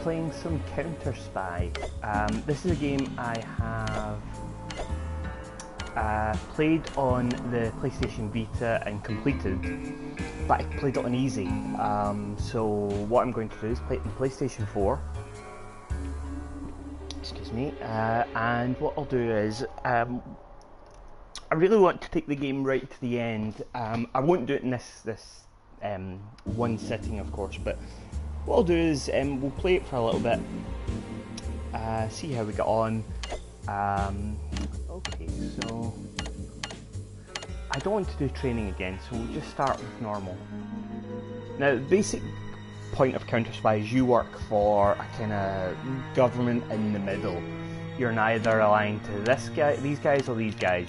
playing some CounterSpy. This is a game I have played on the PlayStation Vita and completed, but I played it on easy. So what I'm going to do is play it on PlayStation 4. Excuse me. And what I'll do is, I really want to take the game right to the end. I won't do it in this one sitting, of course, but what I'll do is we'll play it for a little bit, see how we get on. Okay, so I don't want to do training again, so we'll just start with normal. Now, the basic point of CounterSpy is you work for a kind of government in the middle. You're neither aligned to these guys or these guys.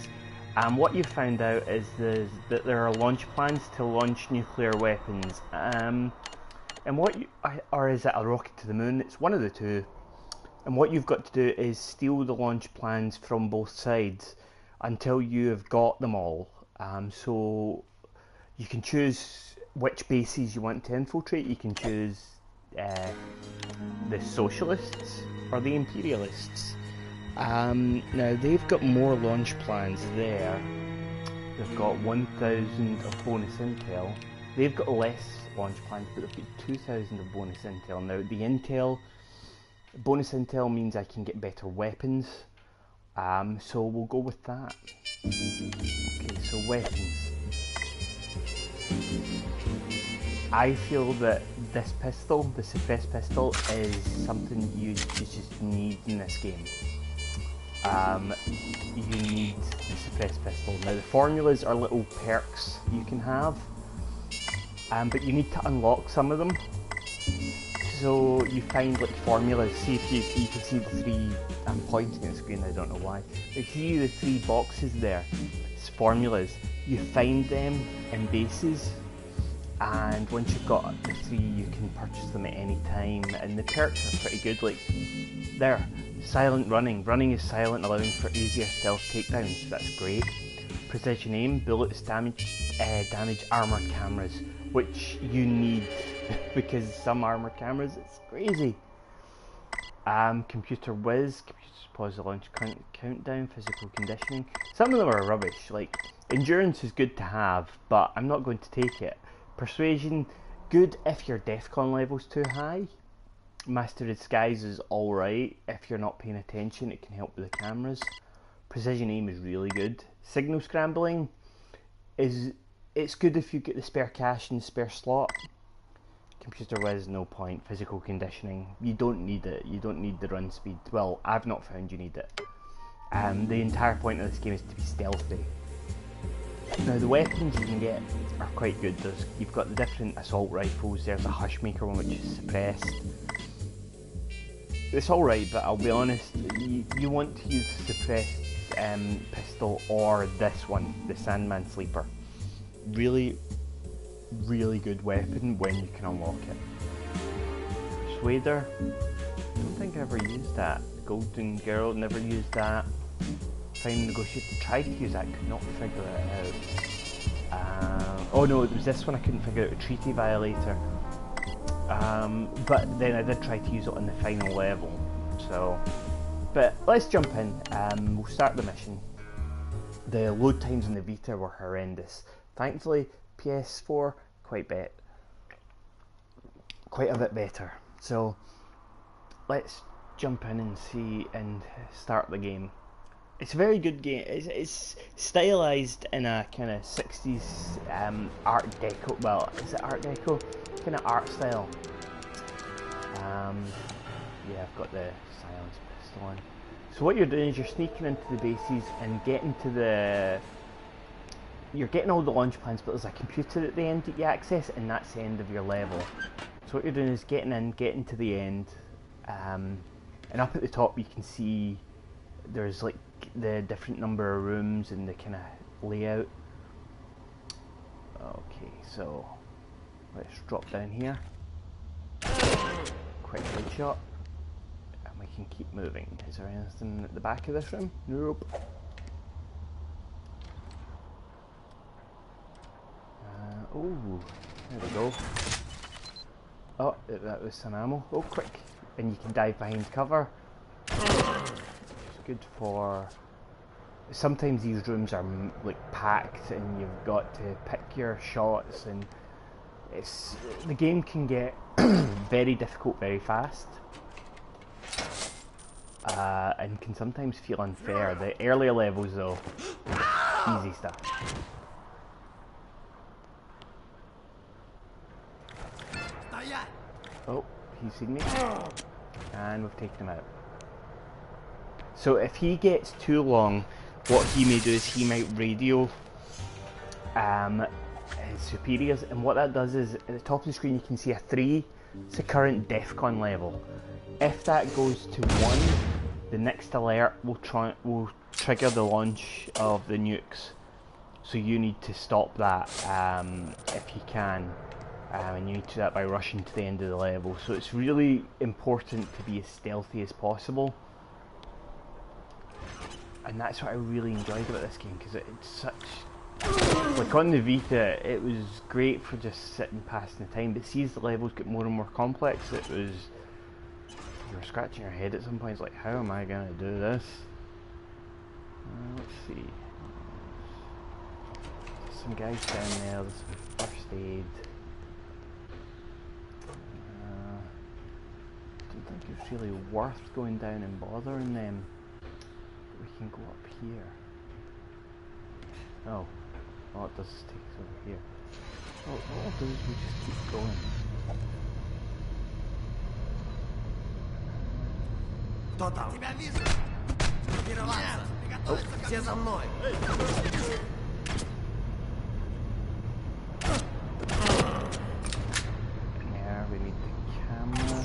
And what you've found out is that there are launch plans to launch nuclear weapons. And or is it a rocket to the moon? It's one of the two. And what you've got to do is steal the launch plans from both sides until you have got them all. So you can choose which bases you want to infiltrate. You can choose the socialists or the imperialists. Now they've got more launch plans there. They've got 1,000 of bonus intel. They've got less launch plans, but they've got 2,000 of bonus intel. Now the bonus intel means I can get better weapons. So we'll go with that. Okay, so weapons. I feel that this pistol, the suppressed pistol, is something you just need in this game. You need the suppressed pistol. Now the formulas are little perks you can have, but you need to unlock some of them. So you find like formulas. See if you can see the three. I'm pointing at the screen. I don't know why. But you see the three boxes there. It's formulas. You find them in bases, and once you've got the three, you can purchase them at any time. And the perks are pretty good. Like there. Silent running. Running is silent, allowing for easier stealth takedowns. That's great. Precision aim. Bullets damage armored cameras, which you need because some armored cameras, it's crazy. Computer whiz. Computers pause the launch countdown. Physical conditioning. Some of them are rubbish. Like endurance is good to have, but I'm not going to take it. Persuasion, good if your DEFCON level's too high. Master disguise is alright if you're not paying attention, it can help with the cameras. Precision aim is really good. Signal scrambling it's good if you get the spare cash and the spare slot. Computer whiz, no point. Physical conditioning, you don't need it. You don't need the run speed. Well, I've not found you need it. The entire point of this game is to be stealthy. Now the weapons you can get are quite good. You've got the different assault rifles. There's a Hushmaker one which is suppressed. It's alright, but I'll be honest, you want to use the suppressed pistol or this one, the Sandman Sleeper. Really, really good weapon when you can unlock it. Persuader, I don't think I ever used that. Golden Girl, never used that. Fine Negotiator, tried to use that, could not figure it out. Oh no, it was this one I couldn't figure out, a Treaty Violator. But then I did try to use it on the final level, so, but let's jump in. We'll start the mission. The load times on the Vita were horrendous. Thankfully, PS4 quite a bit better. So let's jump in and see and start the game. It's a very good game. It's stylized in a kind of 60s Art Deco. Well, is it Art Deco? Kind of art style. Yeah, I've got the silence pistol on. So what you're doing is you're sneaking into the bases and getting to you're getting all the launch plans, but there's a computer at the end that you access, and that's the end of your level. So what you're doing is getting to the end, and up at the top you can see there's like the different number of rooms and the kind of layout. Okay, so let's drop down here. Quick headshot. And we can keep moving. Is there anything at the back of this room? Nope. Oh, there we go. Oh, that was some ammo. Oh, quick. and you can dive behind cover. It's good for... Sometimes these rooms are like packed and you've got to pick your shots, and the game can get very difficult very fast, and can sometimes feel unfair. The earlier levels though, easy stuff. Oh, he's seen me, and we've taken him out. So if he gets too long, what he may do is he might radio his superiors, and what that does is at the top of the screen you can see a 3. It's the current DEFCON level. If that goes to 1, the next alert will trigger the launch of the nukes. So you need to stop that if you can, and you need to do that by rushing to the end of the level. So it's really important to be as stealthy as possible. And that's what I really enjoyed about this game, because it's such... Like on the Vita, it was great for just sitting passing the time, but see as the levels get more and more complex, it was... You were scratching your head at some points, like, how am I going to do this? Let's see. There's some guys down there, there's some first aid. I don't think it's really worth going down and bothering them. We can go up here. Oh, all it does is take us over here. Oh, all it does is we just keep going. Кто там? Тебя вижу. Тренироваться. Приготовиться. Все за мной. There, we need the camera.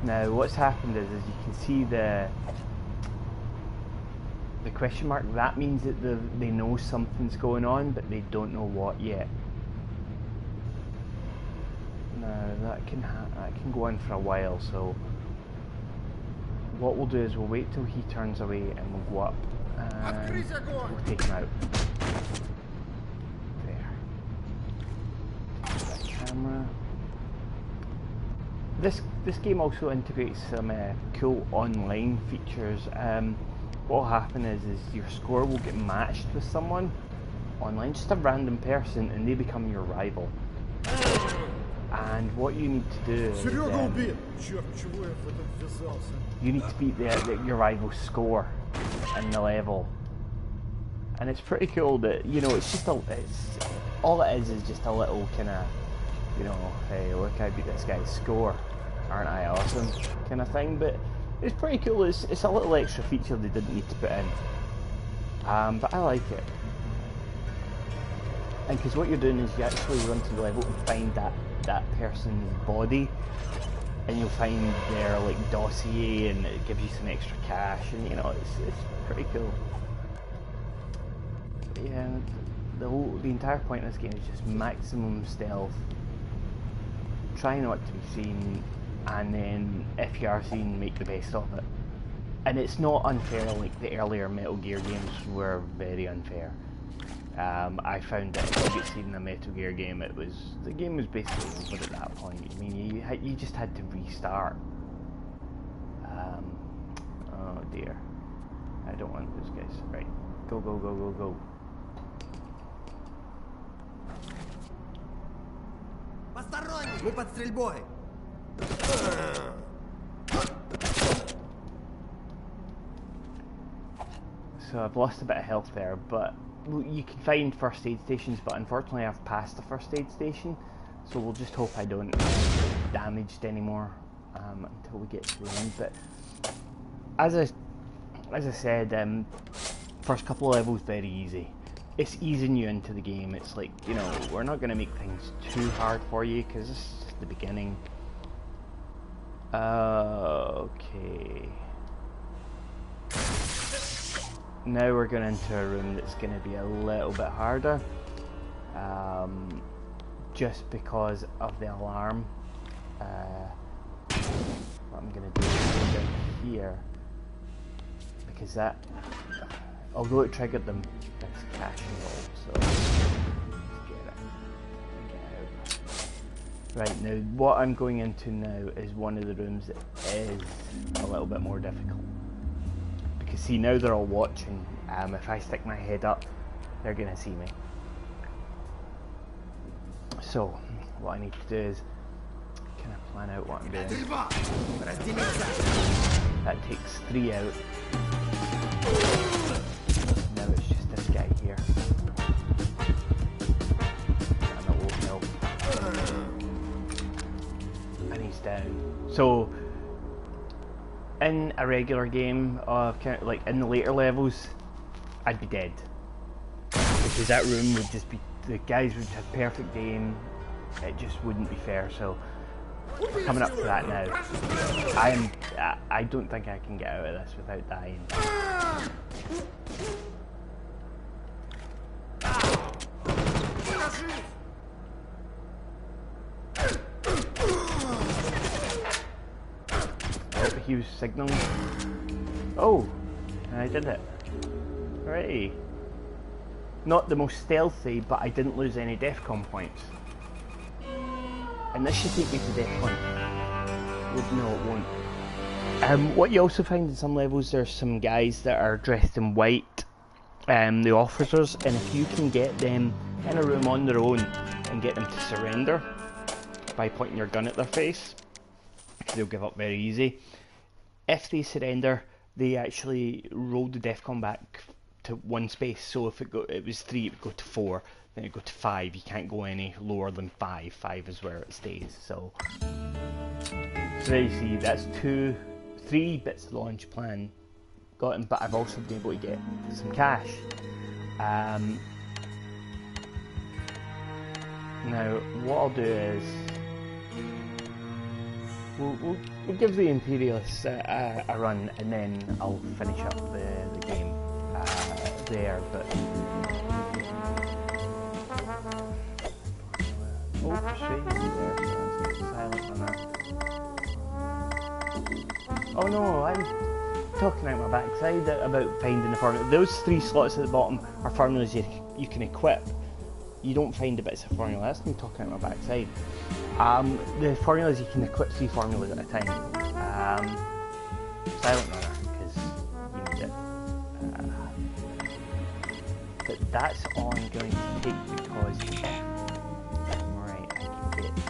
Now, what's happened is you can see the question mark. That means that they know something's going on, but they don't know what yet. Now that can go on for a while. So what we'll do is we'll wait till he turns away and we'll go up and we'll take him out. There. That camera. This game also integrates some cool online features. What will happen is your score will get matched with someone online, just a random person, and they become your rival. And what you need to do is you need to beat your rival's score in the level. And it's pretty cool that, you know, it's just all it is just a little kind of, you know, hey, look, I beat this guy's score, aren't I awesome, kind of thing. But it's pretty cool. It's a little extra feature they didn't need to put in, but I like it. And because what you're doing is you actually run to the level and find that person's body, and you'll find their like dossier, and it gives you some extra cash, and you know, it's pretty cool. But yeah, the entire point of this game is just maximum stealth. Try not to be seen, and then if you are seen, make the best of it. And it's not unfair like the earlier Metal Gear games were very unfair. I found that if you get seen in a Metal Gear game, the game was basically over at that point. I mean, you just had to restart. Oh dear, I don't want those guys. Right, go go go go go. Посторонний, мы под стрельбой. So I've lost a bit of health there, but you can find first aid stations, but unfortunately I've passed the first aid station, so we'll just hope I don't get damaged anymore until we get to the end. But as I said, first couple of levels very easy. It's easing you into the game. It's like, you know, we're not going to make things too hard for you because this is just the beginning. Okay. Now we're going into a room that's going to be a little bit harder, just because of the alarm. What I'm going to do is go down here, because that, although it triggered them, there's cash involved, so let's get it. Get out. Right, now what I'm going into now is one of the rooms that is a little bit more difficult. Because see, now they're all watching. If I stick my head up, they're going to see me. So, what I need to do is kind of plan out what I'm doing. That takes 3 out. Now it's just this guy here. And it won't help. And he's down. So, in a regular game of like in the later levels, I'd be dead. Because that room would just be, the guys would have perfect aim. It just wouldn't be fair. So we're coming up to that now. I don't think I can get out of this without dying. Oh, he was signaling. Oh, and I did it. Hooray. Not the most stealthy, but I didn't lose any DEFCON points. And this should take me to DEFCON. No, it won't. What you also find in some levels, there's some guys that are dressed in white, the officers, and if you can get them in a room on their own and get them to surrender by pointing your gun at their face, they'll give up very easy. If they surrender, they actually roll the DEFCON back to 1 space, so if it was 3, it would go to 4, then it would go to 5. You can't go any lower than 5. 5 is where it stays. So there you see, that's 3 bits of launch plan gotten, but I've also been able to get some cash. Now what I'll do is we'll give the Imperialists a run, and then I'll finish up the game there. But oh no, I'm talking out my backside about finding the formula. Those 3 slots at the bottom are formulas you can equip. You don't find the bits of formula. That's me talking out my backside. The formulas, you can equip 3 formulas at a time. Silent runner, because you need it. But that's all I'm going to take, because right, I can get the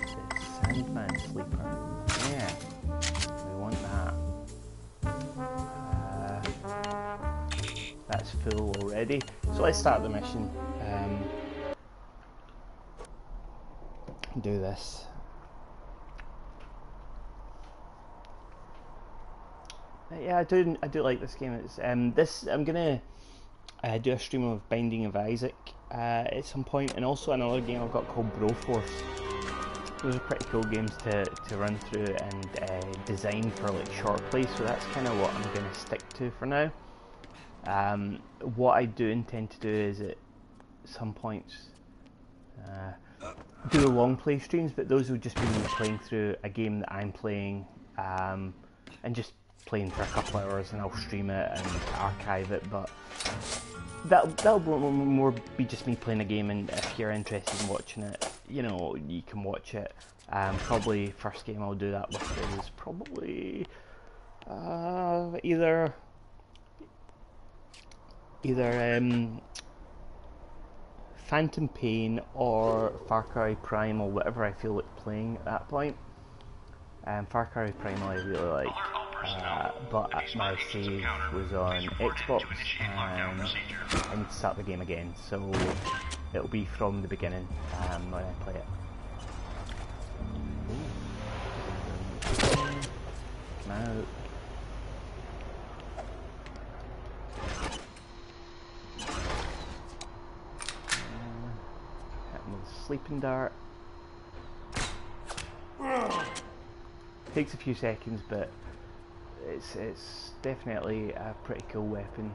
Sandman Sleeper. Yeah, we want that. That's full already. So let's start the mission. Do this. Yeah, I do like this game. It's I'm gonna do a stream of Binding of Isaac at some point, and also another game I've got called Broforce. Those are pretty cool games to run through and design for like short play. So that's kind of what I'm gonna stick to for now. What I do intend to do is at some points do long play streams, but those would just be me playing through a game that I'm playing, and just playing for a couple hours, and I'll stream it and archive it. But that'll more be just me playing a game, and if you're interested in watching it, you know, you can watch it. Probably first game I'll do that with is probably either Phantom Pain or Far Cry Primal, whatever I feel like playing at that point. Far Cry Primal I really like, but my save was on Xbox, and I need to start the game again, so it'll be from the beginning when I play it. Come out. Sleeping dart. Takes a few seconds, but it's definitely a pretty cool weapon.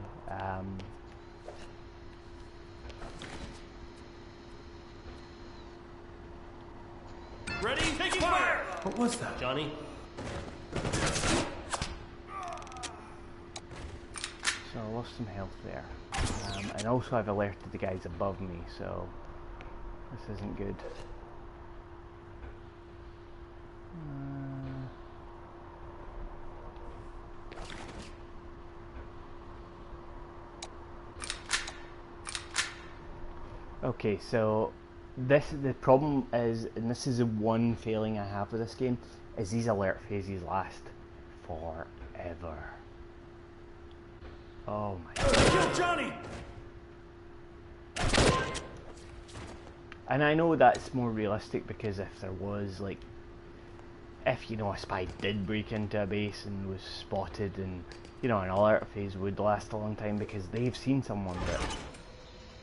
Ready? Taking fire! What was that, Johnny? So I lost some health there, and also I've alerted the guys above me, so this isn't good. Okay, so the problem is, and this is the one failing I have with this game, is these alert phases last forever. Oh my god. Kill Johnny! And I know that's more realistic because if there was like, if you know a spy did break into a base and was spotted, and you know an alert phase would last a long time because they've seen someone, but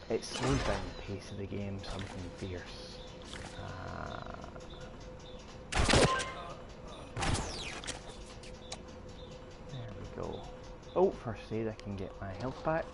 it slows down the pace of the game something fierce. There we go. Oh, first aid, I can get my health back.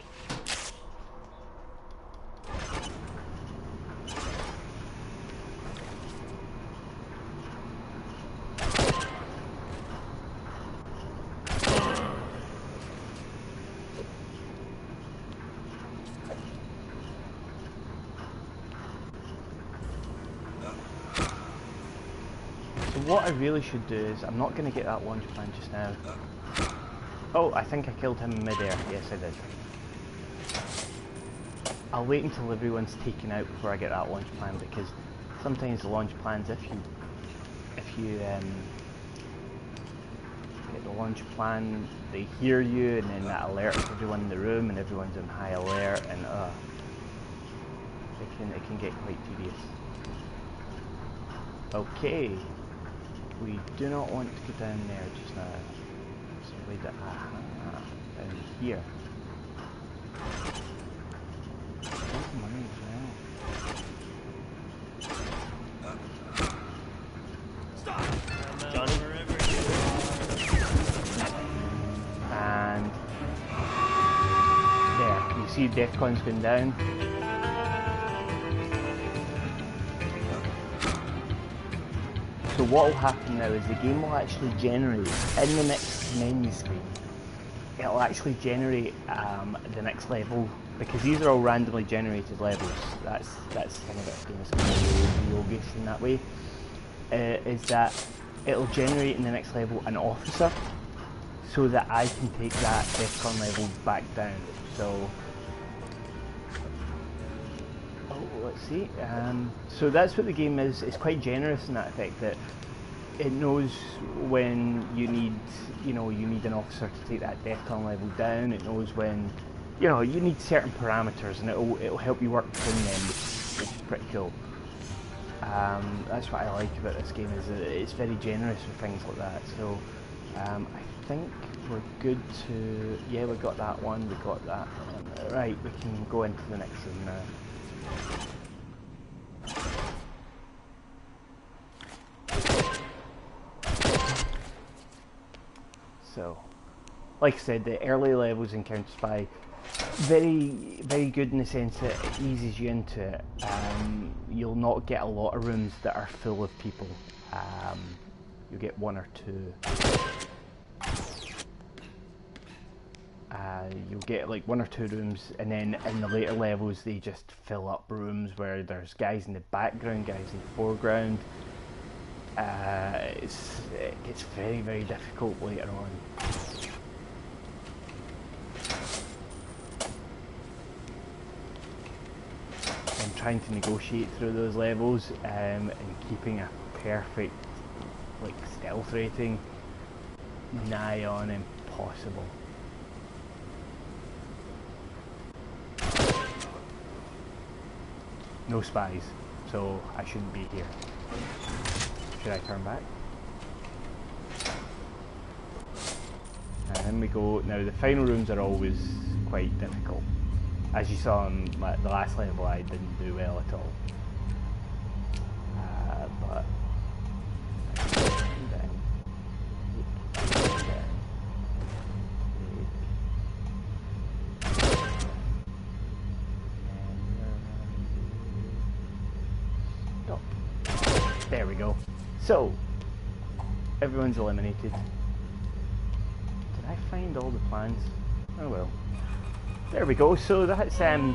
What I really should do is, I'm not going to get that launch plan just now. Oh, I think I killed him mid-air. Yes, I did. I'll wait until everyone's taken out before I get that launch plan, because sometimes the launch plans, if you get the launch plan, they hear you, and then that alerts everyone in the room, and everyone's on high alert, and it can get quite tedious. Okay. We do not want to go down there just now. So we do, down here. Oh, money as well. Stop! Johnny. And there, you see DEFCON's going down. So what will happen now is the game will actually generate, in the next menu screen, it'll actually generate the next level, because these are all randomly generated levels. That's kind of it, it's kind of roguish in that way, is that it'll generate in the next level an officer, so that I can take that DEFCON level back down. So, let's see. So that's what the game is. It's quite generous in that effect, that it knows when you need an officer to take that DEFCON level down. It knows when, you need certain parameters, and it'll help you work between them, which is pretty cool. That's what I like about this game, is that it's very generous with things like that. So I think we're good to, yeah, we got that one, we got that one. Right, we can go into the next room now. So, like I said, the early levels in CounterSpy, very, very good in the sense that it eases you into it. You'll not get a lot of rooms that are full of people. You'll get one or two. You'll get like one or two rooms, and then in the later levels they just fill up rooms where there's guys in the background, guys in the foreground. It gets very, very difficult later on. And trying to negotiate through those levels and keeping a perfect stealth rating, nigh on impossible. No spies, so I shouldn't be here. Should I turn back? And then we go. Now the final rooms are always quite difficult. As you saw in the last level, I didn't do well at all. But stop. There we go. So, everyone's eliminated. Did I find all the plans? Oh well. There we go. So that's level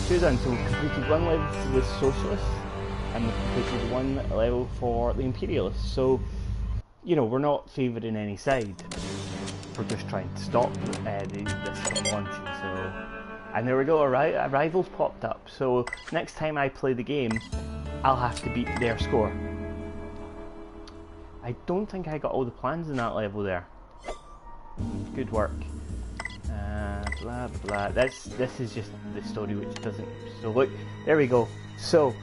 2 done. So we completed one level for the Socialists, and we completed one level for the Imperialists. So, we're not favouring any side. We're just trying to stop this from launching. So, And there we go, a rival's popped up. So next time I play the game, I'll have to beat their score. I don't think I got all the plans in that level there. Good work. Blah blah blah. This is just the story which doesn't. So look, there we go. So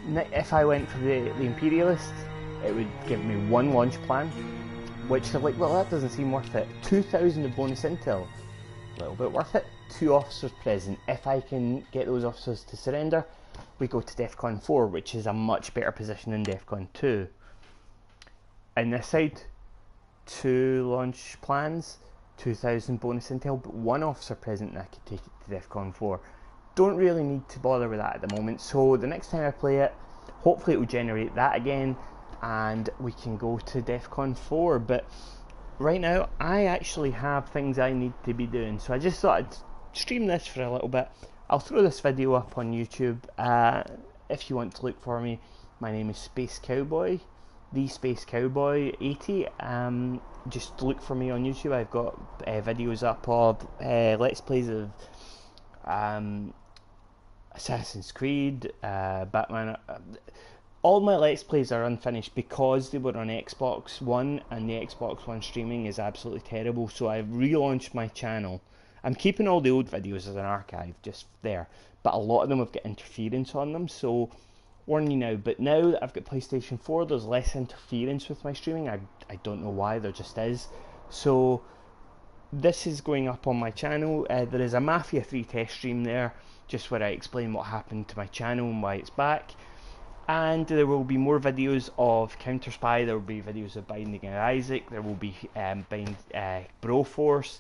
if I went for the Imperialists, it would give me 1 launch plan, which they're like, well, that doesn't seem worth it. 2,000 of bonus intel, a little bit worth it. 2 officers present. If I can get those officers to surrender, we go to DEFCON 4, which is a much better position than DEFCON 2. And this side, 2 launch plans, 2,000 bonus intel, but 1 officer present, and I could take it to DEFCON 4. Don't really need to bother with that at the moment, so the next time I play it, hopefully it will generate that again, and we can go to DEFCON 4. But right now, I actually have things I need to be doing, so I just thought I'd stream this for a little bit. I'll throw this video up on YouTube. If you want to look for me, my name is Space Cowboy, the Space Cowboy 80. Just look for me on YouTube. I've got videos up of Let's Plays of Assassin's Creed, Batman. All my Let's Plays are unfinished because they were on Xbox One, and the Xbox One streaming is absolutely terrible, so I've relaunched my channel. I'm keeping all the old videos as an archive, just there, but a lot of them have got interference on them, so warn you now. But now that I've got PlayStation 4, there's less interference with my streaming. I don't know why, there just is. So this is going up on my channel. There is a Mafia 3 test stream there, just where I explain what happened to my channel and why it's back. And there will be more videos of CounterSpy, there will be videos of Binding of Isaac, there will be Broforce,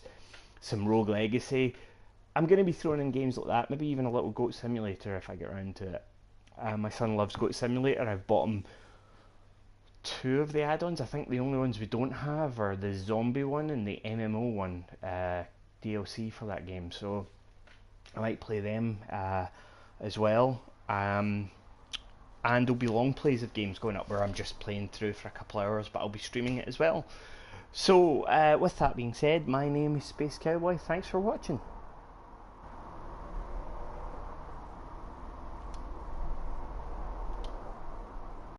some Rogue Legacy. I'm going to be throwing in games like that, maybe even a little Goat Simulator if I get around to it. My son loves Goat Simulator. I've bought him 2 of the add-ons. I think the only ones we don't have are the zombie one and the MMO one, DLC for that game, so I might play them as well. And there'll be long plays of games going up where I'm just playing through for a couple of hours, but I'll be streaming it as well. So with that being said, my name is Space Cowboy. Thanks for watching.